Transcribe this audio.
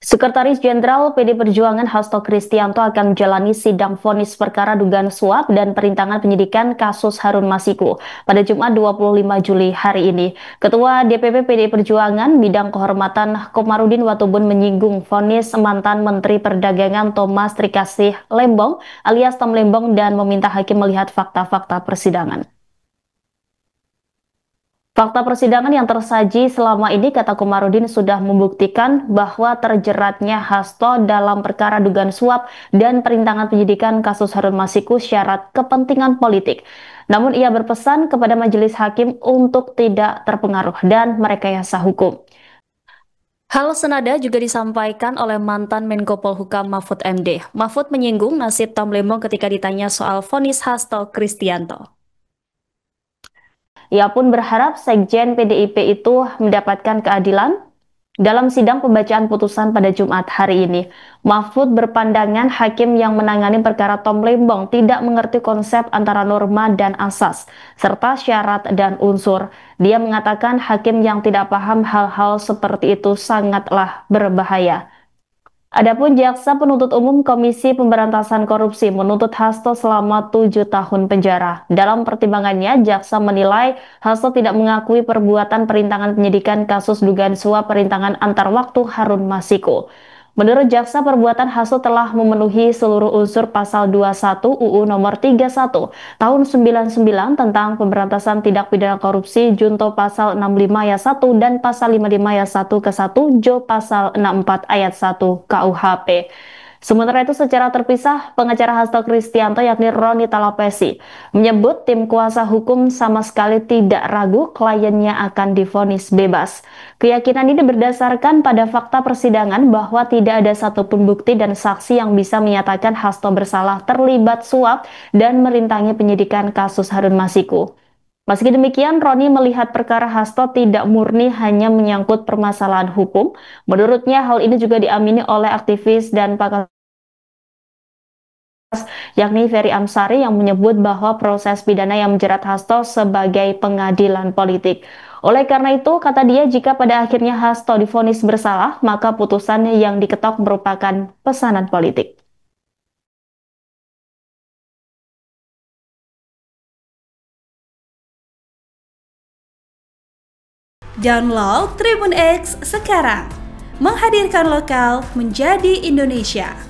Sekretaris Jenderal PD Perjuangan Hasto Kristianto akan menjalani sidang vonis perkara dugaan suap dan perintangan penyidikan kasus Harun Masiku pada Jumat 25 Juli hari ini. Ketua DPP PD Perjuangan Bidang Kehormatan Komarudin Watubun menyinggung vonis mantan Menteri Perdagangan Thomas Trikasih Lembong alias Tom Lembong dan meminta hakim melihat fakta-fakta persidangan. Fakta persidangan yang tersaji selama ini, kata Komarudin, sudah membuktikan bahwa terjeratnya Hasto dalam perkara dugaan suap dan perintangan penyidikan kasus Harun Masiku syarat kepentingan politik. Namun ia berpesan kepada majelis hakim untuk tidak terpengaruh dan merekayasa hukum. Hal senada juga disampaikan oleh mantan Menko Polhukam Mahfud MD. Mahfud menyinggung nasib Tom Lembong ketika ditanya soal vonis Hasto Kristianto. Ia pun berharap Sekjen PDIP itu mendapatkan keadilan dalam sidang pembacaan putusan pada Jumat hari ini. Mahfud berpandangan hakim yang menangani perkara Tom Lembong tidak mengerti konsep antara norma dan asas, serta syarat dan unsur. Dia mengatakan hakim yang tidak paham hal-hal seperti itu sangatlah berbahaya. Adapun Jaksa Penuntut Umum Komisi Pemberantasan Korupsi menuntut Hasto selama 7 tahun penjara. Dalam pertimbangannya, Jaksa menilai Hasto tidak mengakui perbuatan perintangan penyidikan kasus dugaan suap perintangan antar waktu Harun Masiku. Menurut Jaksa, perbuatan Hasto telah memenuhi seluruh unsur pasal 21 UU nomor 31 tahun 99 tentang pemberantasan tindak pidana korupsi junto pasal 65 ayat 1 dan pasal 55 ayat 1 ke 1 Jo pasal 64 ayat 1 KUHP. Sementara itu secara terpisah, pengacara Hasto Kristianto yakni Roni Talapesi menyebut tim kuasa hukum sama sekali tidak ragu kliennya akan divonis bebas. Keyakinan ini berdasarkan pada fakta persidangan bahwa tidak ada satupun bukti dan saksi yang bisa menyatakan Hasto bersalah terlibat suap dan merintangi penyidikan kasus Harun Masiku. Meski demikian, Roni melihat perkara Hasto tidak murni hanya menyangkut permasalahan hukum. Menurutnya, hal ini juga diamini oleh aktivis dan pakar yakni Ferry Amsari yang menyebut bahwa proses pidana yang menjerat Hasto sebagai pengadilan politik. Oleh karena itu, kata dia, jika pada akhirnya Hasto divonis bersalah, maka putusan yang diketok merupakan pesanan politik. Download Tribun X sekarang, menghadirkan lokal menjadi Indonesia.